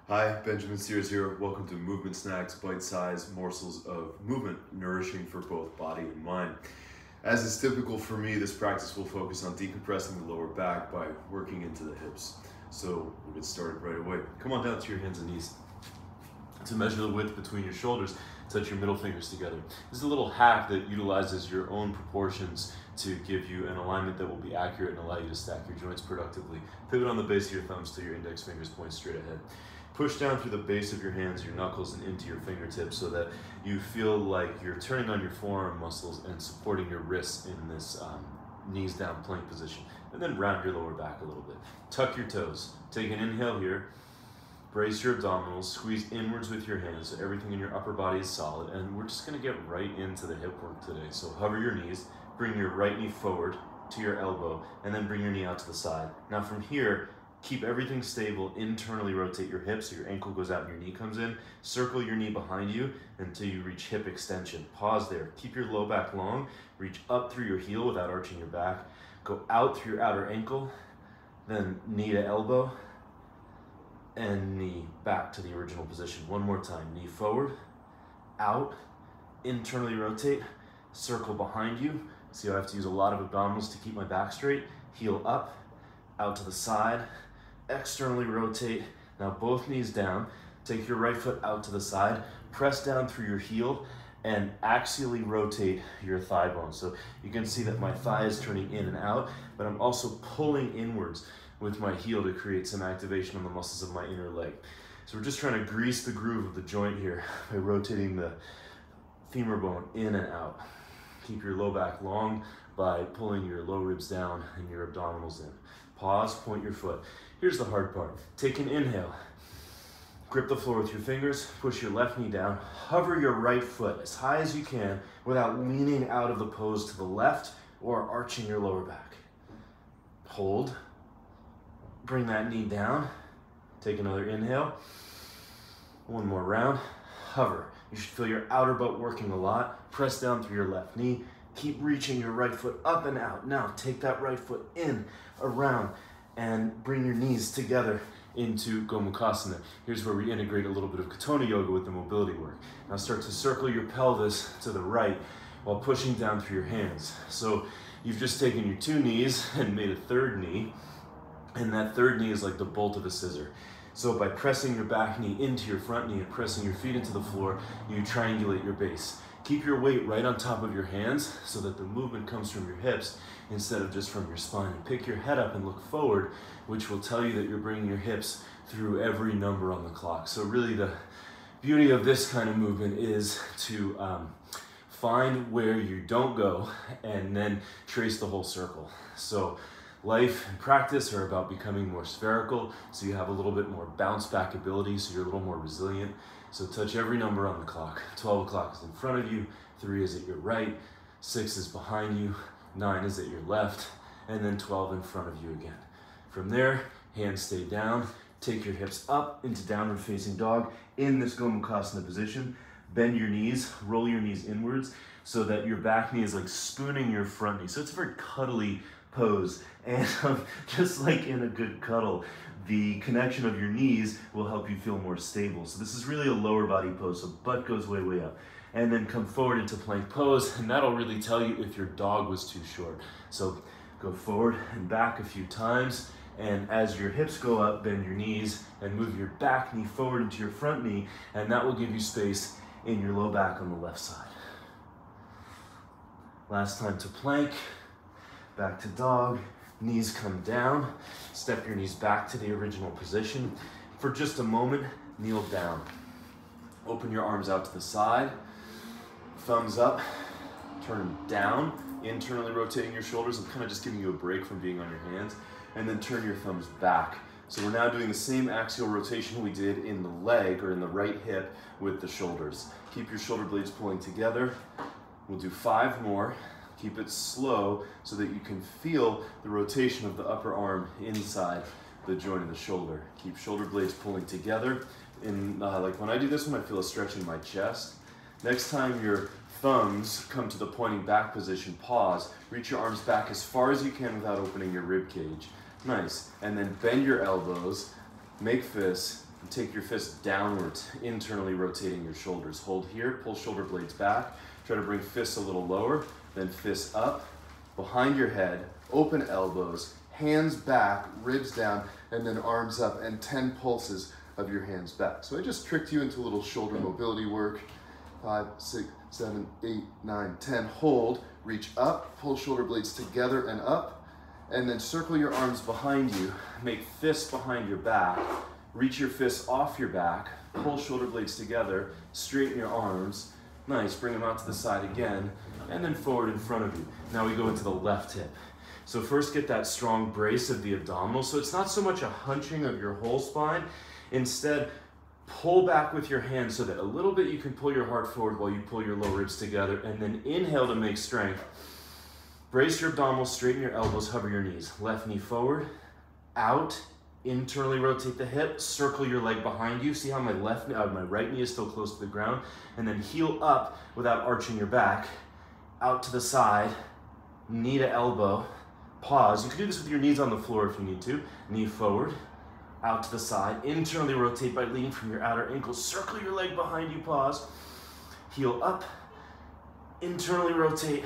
Hi, Benjamin Sears here. Welcome to Movement Snacks, bite-sized morsels of movement, nourishing for both body and mind. As is typical for me, this practice will focus on decompressing the lower back by working into the hips. So we'll get started right away. Come on down to your hands and knees. To measure the width between your shoulders, touch your middle fingers together. This is a little hack that utilizes your own proportions to give you an alignment that will be accurate and allow you to stack your joints productively. Pivot on the base of your thumbs till your index fingers point straight ahead. Push down through the base of your hands, your knuckles, and into your fingertips so that you feel like you're turning on your forearm muscles and supporting your wrists in this knees down plank position. And then round your lower back a little bit. Tuck your toes. Take an inhale here. Brace your abdominals, squeeze inwards with your hands so everything in your upper body is solid. And we're just gonna get right into the hip work today. So hover your knees, bring your right knee forward to your elbow, and then bring your knee out to the side. Now from here, keep everything stable, internally rotate your hips so your ankle goes out and your knee comes in. Circle your knee behind you until you reach hip extension. Pause there, keep your low back long, reach up through your heel without arching your back. Go out through your outer ankle, then knee to elbow, and knee back to the original position. One more time, knee forward, out, internally rotate, circle behind you. See how I have to use a lot of abdominals to keep my back straight. Heel up, out to the side, externally rotate. Now both knees down. Take your right foot out to the side, press down through your heel, and axially rotate your thigh bone. So you can see that my thigh is turning in and out, but I'm also pulling inwards with my heel to create some activation on the muscles of my inner leg. So we're just trying to grease the groove of the joint here by rotating the femur bone in and out. Keep your low back long by pulling your low ribs down and your abdominals in. Pause, point your foot. Here's the hard part. Take an inhale. Grip the floor with your fingers, push your left knee down, hover your right foot as high as you can without leaning out of the pose to the left or arching your lower back. Hold. Bring that knee down. Take another inhale. One more round. Hover. You should feel your outer butt working a lot. Press down through your left knee. Keep reaching your right foot up and out. Now take that right foot in, around, and bring your knees together into Gomukhasana. Here's where we integrate a little bit of Katona Yoga with the mobility work. Now start to circle your pelvis to the right while pushing down through your hands. So you've just taken your two knees and made a third knee. And that third knee is like the bolt of a scissor. So by pressing your back knee into your front knee and pressing your feet into the floor, you triangulate your base. Keep your weight right on top of your hands so that the movement comes from your hips instead of just from your spine. And pick your head up and look forward, which will tell you that you're bringing your hips through every number on the clock. So really the beauty of this kind of movement is to find where you don't go and then trace the whole circle. So life and practice are about becoming more spherical, so you have a little bit more bounce back ability, so you're a little more resilient. So touch every number on the clock. 12 o'clock is in front of you, 3 is at your right, 6 is behind you, 9 is at your left, and then 12 in front of you again. From there, hands stay down, take your hips up into downward facing dog in this Gomukhasana position. Bend your knees, roll your knees inwards so that your back knee is like spooning your front knee. So it's a very cuddly pose, and just like in a good cuddle, the connection of your knees will help you feel more stable. So this is really a lower body pose, so butt goes way, way up. And then come forward into plank pose, and that'll really tell you if your dog was too short. So go forward and back a few times, and as your hips go up, bend your knees and move your back knee forward into your front knee, and that will give you space in your low back on the left side. Last time to plank. Back to dog, knees come down, step your knees back to the original position. For just a moment, kneel down. Open your arms out to the side, thumbs up, turn them down, internally rotating your shoulders. I'm kind of just giving you a break from being on your hands, and then turn your thumbs back. So we're now doing the same axial rotation we did in the leg or in the right hip with the shoulders. Keep your shoulder blades pulling together. We'll do 5 more. Keep it slow so that you can feel the rotation of the upper arm inside the joint of the shoulder. Keep shoulder blades pulling together. Like when I do this one, I feel a stretch in my chest. Next time your thumbs come to the pointing back position, pause. Reach your arms back as far as you can without opening your rib cage. Nice. And then bend your elbows, make fists, Take your fist downwards, internally rotating your shoulders. Hold here, pull shoulder blades back. Try to bring fists a little lower, then fists up, behind your head, open elbows, hands back, ribs down, and then arms up, and 10 pulses of your hands back. So I just tricked you into a little shoulder mobility work. 5, 6, 7, 8, 9, 10. Hold, reach up, pull shoulder blades together and up, and then circle your arms behind you. Make fists behind your back. Reach your fists off your back, pull shoulder blades together, straighten your arms. Nice, bring them out to the side again, and then forward in front of you. Now we go into the left hip. So first get that strong brace of the abdominals. So it's not so much a hunching of your whole spine. Instead, pull back with your hands so that a little bit you can pull your heart forward while you pull your low ribs together, and then inhale to make strength. Brace your abdominals, straighten your elbows, hover your knees. Left knee forward, out, internally rotate the hip, circle your leg behind you. See how my right knee is still close to the ground, and then heel up without arching your back, out to the side, knee to elbow, pause. You can do this with your knees on the floor if you need to. Knee forward, out to the side, internally rotate by leaning from your outer ankles, circle your leg behind you, pause, heel up, internally rotate,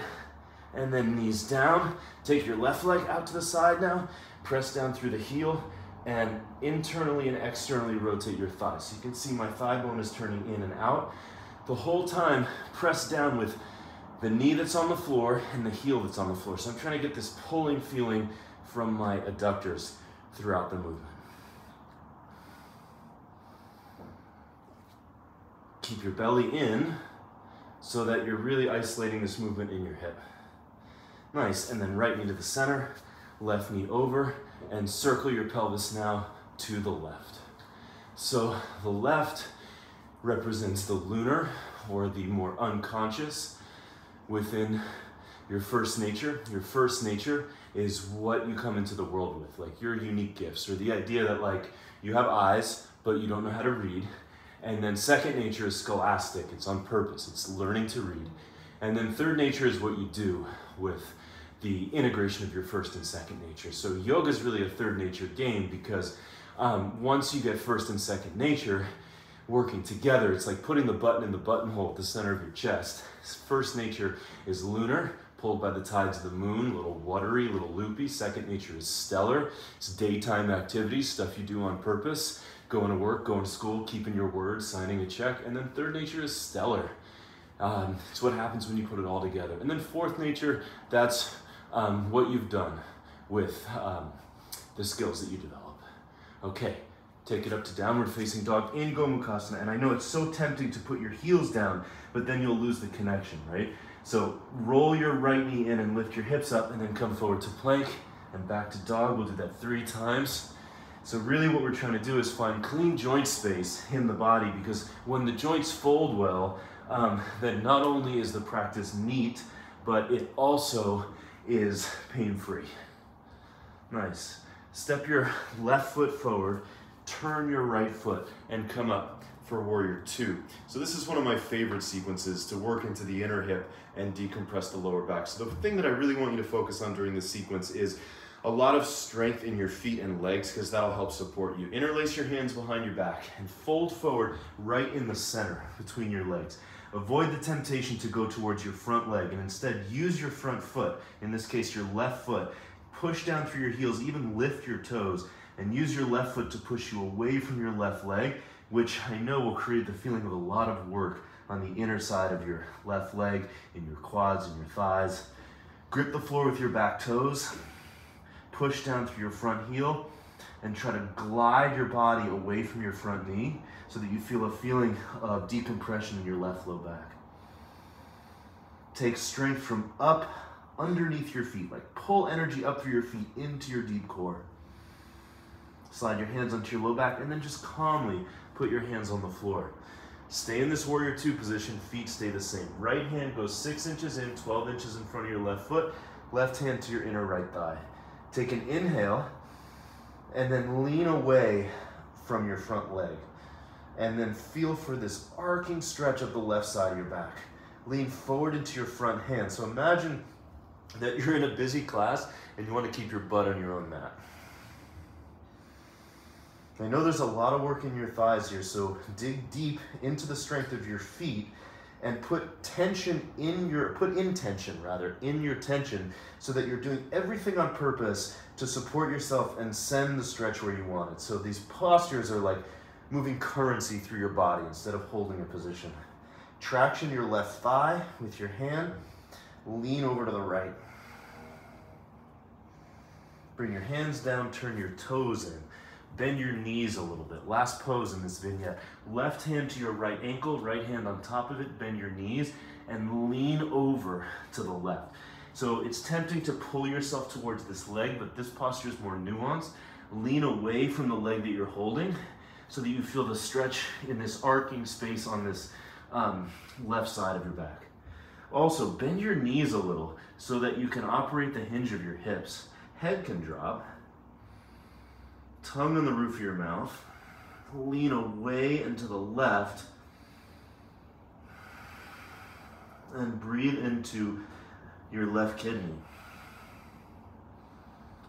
and then knees down. Take your left leg out to the side now, press down through the heel, and internally and externally rotate your thighs. So you can see my thigh bone is turning in and out. The whole time, press down with the knee that's on the floor and the heel that's on the floor. So I'm trying to get this pulling feeling from my adductors throughout the movement. Keep your belly in so that you're really isolating this movement in your hip. Nice, and then right knee to the center, left knee over, and circle your pelvis now to the left. So the left represents the lunar, or the more unconscious within your first nature. Your first nature is what you come into the world with, like your unique gifts, or the idea that like you have eyes, but you don't know how to read. And then second nature is scholastic, it's on purpose, it's learning to read. And then third nature is what you do with the integration of your first and second nature. So yoga is really a third nature game, because once you get first and second nature working together, it's like putting the button in the buttonhole at the center of your chest. First nature is lunar, pulled by the tides of the moon, a little watery, a little loopy. Second nature is stellar. It's daytime activities, stuff you do on purpose, going to work, going to school, keeping your word, signing a check. And then third nature is stellar. It's what happens when you put it all together. And then fourth nature, that's what you've done with the skills that you develop. Okay, take it up to downward facing dog in Gomukhasana. And I know it's so tempting to put your heels down, but then you'll lose the connection, right? So roll your right knee in and lift your hips up, and then come forward to plank and back to dog. We'll do that 3 times. So really what we're trying to do is find clean joint space in the body, because when the joints fold well, then not only is the practice neat, but it also is pain-free. Nice. Step your left foot forward, turn your right foot, and come up for Warrior 2. So this is one of my favorite sequences to work into the inner hip and decompress the lower back. So the thing that I really want you to focus on during this sequence is a lot of strength in your feet and legs, because that'll help support you. Interlace your hands behind your back and fold forward right in the center between your legs. Avoid the temptation to go towards your front leg, and instead use your front foot, in this case your left foot. Push down through your heels, even lift your toes, and use your left foot to push you away from your left leg, which I know will create the feeling of a lot of work on the inner side of your left leg, in your quads and your thighs. Grip the floor with your back toes, push down through your front heel, and try to glide your body away from your front knee so that you feel a feeling of decompression in your left low back. Take strength from up underneath your feet, like pull energy up through your feet into your deep core. Slide your hands onto your low back, and then just calmly put your hands on the floor. Stay in this Warrior 2 position, feet stay the same. Right hand goes 6 inches in, 12 inches in front of your left foot, left hand to your inner right thigh. Take an inhale, and then lean away from your front leg. And then feel for this arcing stretch of the left side of your back. Lean forward into your front hand. So imagine that you're in a busy class and you want to keep your butt on your own mat. I know there's a lot of work in your thighs here, so dig deep into the strength of your feet and put tension in your tension so that you're doing everything on purpose to support yourself and send the stretch where you want it. So these postures are like moving currency through your body instead of holding a position. Traction your left thigh with your hand, lean over to the right. Bring your hands down, turn your toes in. Bend your knees a little bit. Last pose in this vignette. Left hand to your right ankle, right hand on top of it, bend your knees, and lean over to the left. So it's tempting to pull yourself towards this leg, but this posture is more nuanced. Lean away from the leg that you're holding so that you feel the stretch in this arcing space on this left side of your back. Also, bend your knees a little so that you can operate the hinge of your hips. Head can drop. Tongue on the roof of your mouth. Lean away and to the left. And breathe into your left kidney.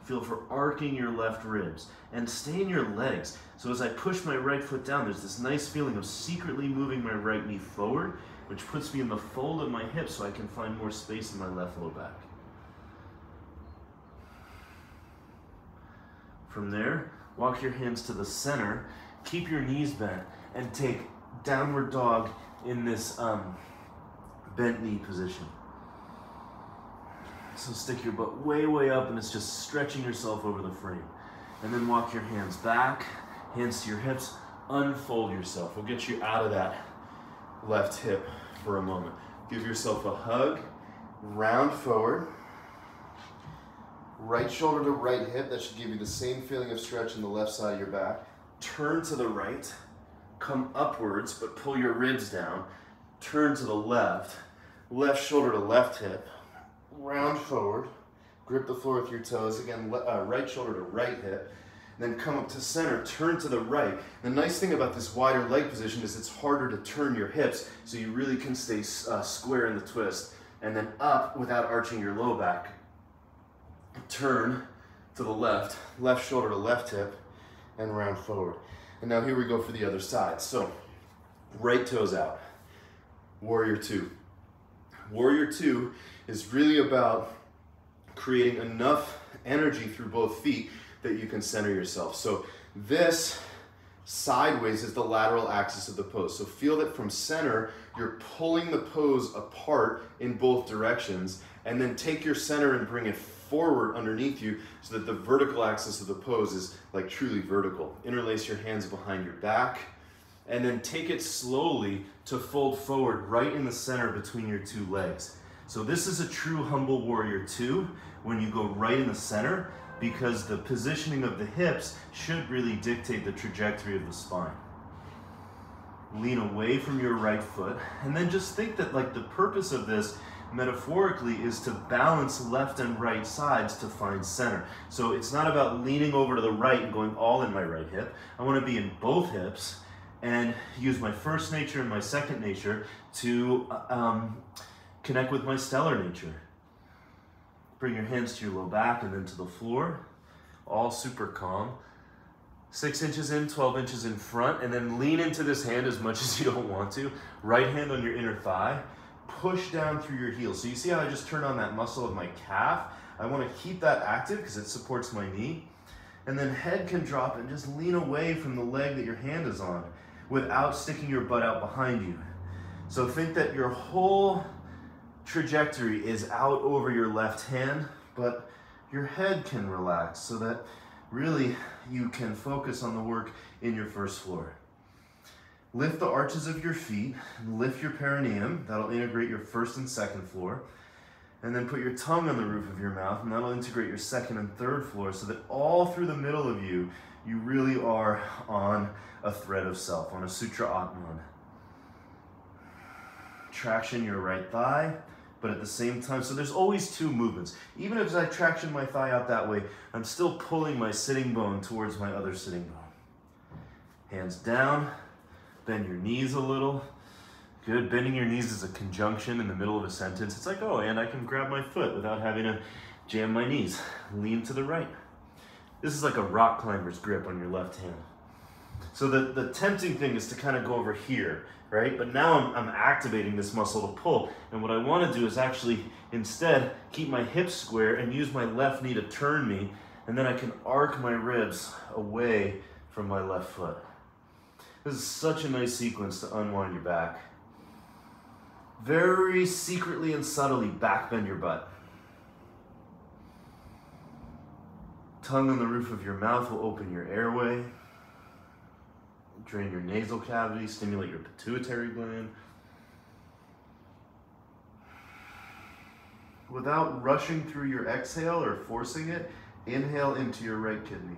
Feel for arcing your left ribs. And stay in your legs. So as I push my right foot down, there's this nice feeling of secretly moving my right knee forward, which puts me in the fold of my hips so I can find more space in my left low back. From there, walk your hands to the center, keep your knees bent, and take downward dog in this bent knee position. So stick your butt way, way up, and it's just stretching yourself over the frame. And then walk your hands back, hands to your hips, unfold yourself. We'll get you out of that left hip for a moment. Give yourself a hug, round forward. Right shoulder to right hip, that should give you the same feeling of stretch in the left side of your back. Turn to the right, come upwards, but pull your ribs down. Turn to the left, left shoulder to left hip, round forward, grip the floor with your toes. Again, right shoulder to right hip, then come up to center, turn to the right. The nice thing about this wider leg position is it's harder to turn your hips, so you really can stay square in the twist, and then up without arching your low back. Turn to the left, left shoulder to left hip, and round forward. And now here we go for the other side. So, right toes out, Warrior Two. Warrior Two is really about creating enough energy through both feet that you can center yourself. So this sideways is the lateral axis of the pose. So feel that from center, you're pulling the pose apart in both directions, and then take your center and bring it forward underneath you so that the vertical axis of the pose is like truly vertical. Interlace your hands behind your back, and then take it slowly to fold forward right in the center between your two legs. So this is a true humble Warrior Two when you go right in the center, because the positioning of the hips should really dictate the trajectory of the spine. Lean away from your right foot, and then just think that like the purpose of this metaphorically is to balance left and right sides to find center. So it's not about leaning over to the right and going all in my right hip. I want to be in both hips and use my first nature and my second nature to connect with my stellar nature. Bring your hands to your low back and then to the floor, all super calm. 6 inches in, 12 inches in front, and then lean into this hand as much as you don't want to. Right hand on your inner thigh. Push down through your heels. So you see how I just turned on that muscle of my calf? I want to keep that active because it supports my knee. And then head can drop and just lean away from the leg that your hand is on without sticking your butt out behind you. So think that your whole trajectory is out over your left hand, but your head can relax so that really you can focus on the work in your first floor. Lift the arches of your feet, lift your perineum. That'll integrate your first and second floor. And then put your tongue on the roof of your mouth, and that'll integrate your second and third floor so that all through the middle of you, you really are on a thread of self, on a Sutra Atman. Traction your right thigh, but at the same time, so there's always two movements. Even if I traction my thigh out that way, I'm still pulling my sitting bone towards my other sitting bone. Hands down. Bend your knees a little. Good. Bending your knees is a conjunction in the middle of a sentence. It's like, oh, and I can grab my foot without having to jam my knees. Lean to the right. This is like a rock climber's grip on your left hand. So the tempting thing is to kind of go over here, right? But now I'm activating this muscle to pull. And what I want to do is actually instead keep my hips square and use my left knee to turn me, and then I can arc my ribs away from my left foot. This is such a nice sequence to unwind your back. Very secretly and subtly back bend your butt. Tongue on the roof of your mouth will open your airway, drain your nasal cavity, stimulate your pituitary gland. Without rushing through your exhale or forcing it, inhale into your right kidney.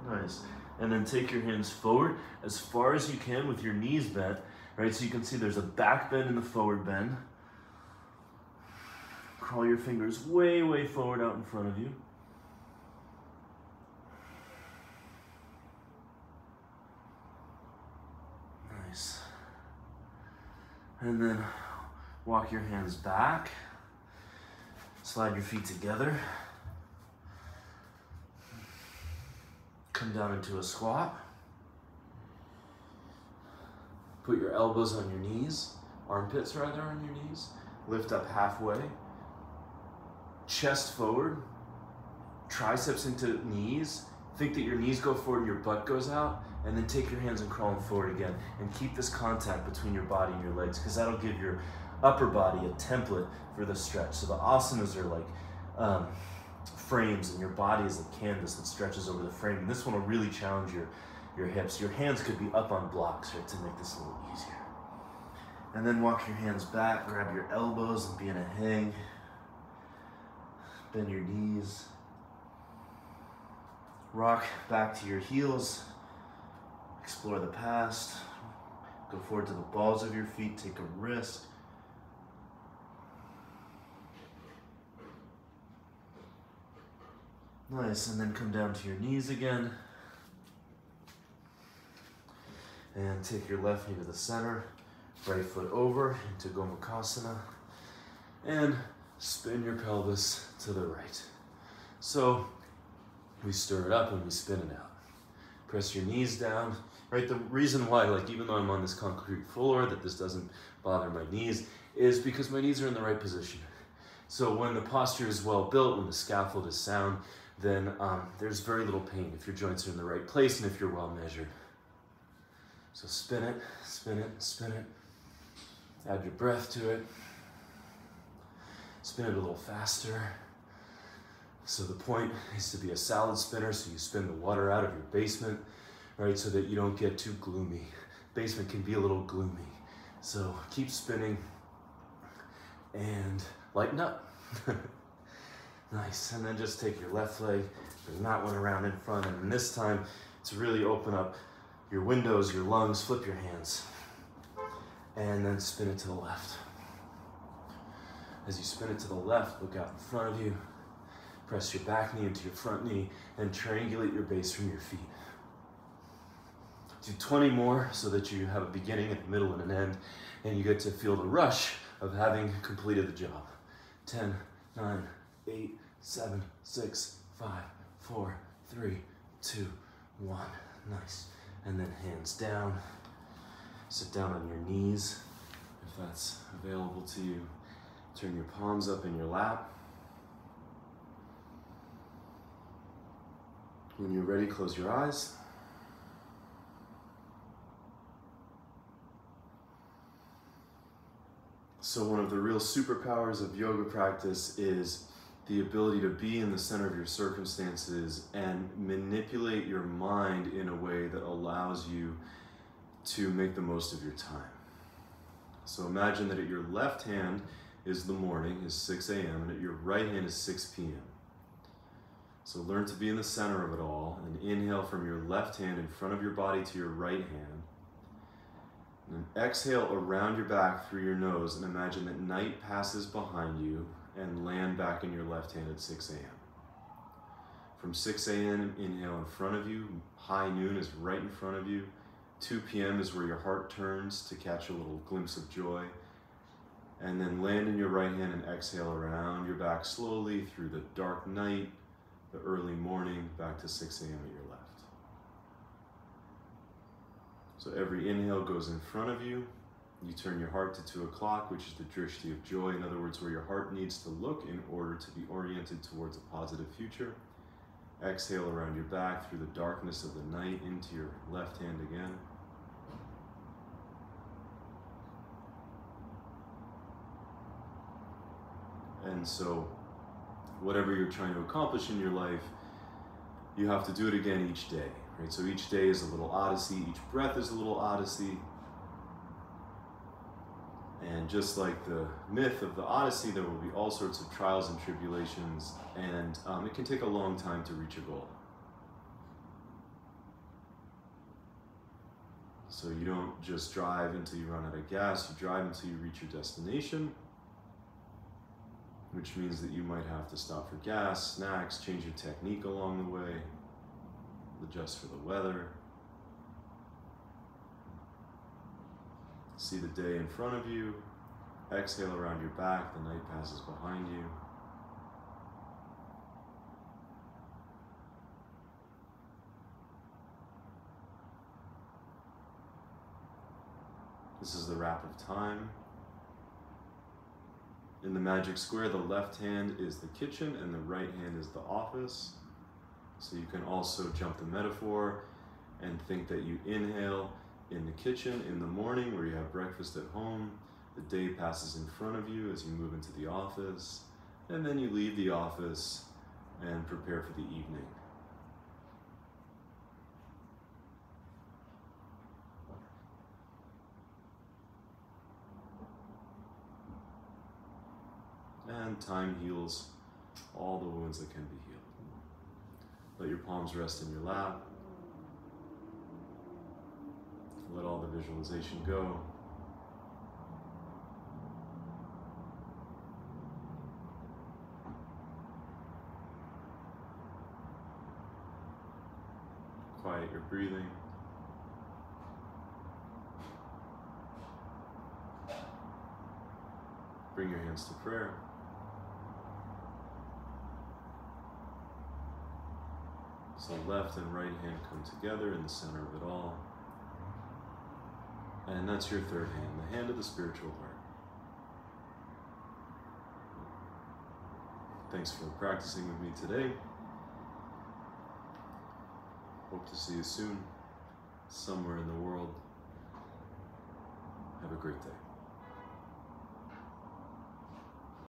Nice. And then take your hands forward as far as you can with your knees bent, right? So you can see there's a back bend and the forward bend. Crawl your fingers way, way forward out in front of you. Nice. And then walk your hands back. Slide your feet together. Come down into a squat. Put your elbows on your knees, armpits rather on your knees. Lift up halfway. Chest forward. Triceps into knees. Think that your knees go forward and your butt goes out. And then take your hands and crawl them forward again. And keep this contact between your body and your legs, because that'll give your upper body a template for the stretch. So the asanas are like frames, and your body is a canvas that stretches over the frame. And this one will really challenge your hips. Your hands could be up on blocks, right, to make this a little easier. And then walk your hands back, grab your elbows and be in a hang. Bend your knees. Rock back to your heels. Explore the past. Go forward to the balls of your feet, take a risk. Nice, and then come down to your knees again. And take your left knee to the center, right foot over into Gomukhasana, and spin your pelvis to the right. So we stir it up and we spin it out. Press your knees down, right? The reason why, like, even though I'm on this concrete floor, that this doesn't bother my knees is because my knees are in the right position. So when the posture is well built, when the scaffold is sound, then there's very little pain if your joints are in the right place and if you're well measured. So spin it, spin it, spin it. Add your breath to it. Spin it a little faster. So the point is to be a salad spinner, so you spin the water out of your basement, right, so that you don't get too gloomy. Basement can be a little gloomy. So keep spinning and lighten up. Nice, and then just take your left leg, bring that one around in front, and this time to really open up your windows, your lungs, flip your hands, and then spin it to the left. As you spin it to the left, look out in front of you, press your back knee into your front knee, and triangulate your base from your feet. Do 20 more so that you have a beginning, a middle, and an end, and you get to feel the rush of having completed the job. 10, 9, 8, 7, 6, 5, 4, 3, 2, 1. Nice. And then hands down. Sit down on your knees if that's available to you. Turn your palms up in your lap. When you're ready, close your eyes. So one of the real superpowers of yoga practice is the ability to be in the center of your circumstances and manipulate your mind in a way that allows you to make the most of your time. So imagine that at your left hand is the morning, is 6 a.m., and at your right hand is 6 p.m. So learn to be in the center of it all, and inhale from your left hand in front of your body to your right hand. And then exhale around your back through your nose, and imagine that night passes behind you and land back in your left hand at 6 a.m. From 6 a.m., inhale in front of you. High noon is right in front of you. 2 p.m. is where your heart turns to catch a little glimpse of joy. And then land in your right hand and exhale around your back slowly through the dark night, the early morning, back to 6 a.m. at your left. So every inhale goes in front of you. You turn your heart to 2 o'clock, which is the drishti of joy. In other words, where your heart needs to look in order to be oriented towards a positive future. Exhale around your back through the darkness of the night into your left hand again. And so, whatever you're trying to accomplish in your life, you have to do it again each day, right? So each day is a little odyssey, each breath is a little odyssey. And just like the myth of the Odyssey, there will be all sorts of trials and tribulations, and it can take a long time to reach a goal. So you don't just drive until you run out of gas, you drive until you reach your destination, which means that you might have to stop for gas, snacks, change your technique along the way, adjust for the weather. See the day in front of you, exhale around your back, the night passes behind you. This is the wrap of time. In the magic square, the left hand is the kitchen and the right hand is the office. So you can also jump the metaphor and think that you inhale in the kitchen in the morning where you have breakfast at home. The day passes in front of you as you move into the office, and then you leave the office and prepare for the evening. And time heals all the wounds that can be healed. Let your palms rest in your lap. Let all the visualization go. Quiet your breathing. Bring your hands to prayer. So left and right hand come together in the center of it all. And that's your third hand, the hand of the spiritual heart. Thanks for practicing with me today. Hope to see you soon, somewhere in the world. Have a great day.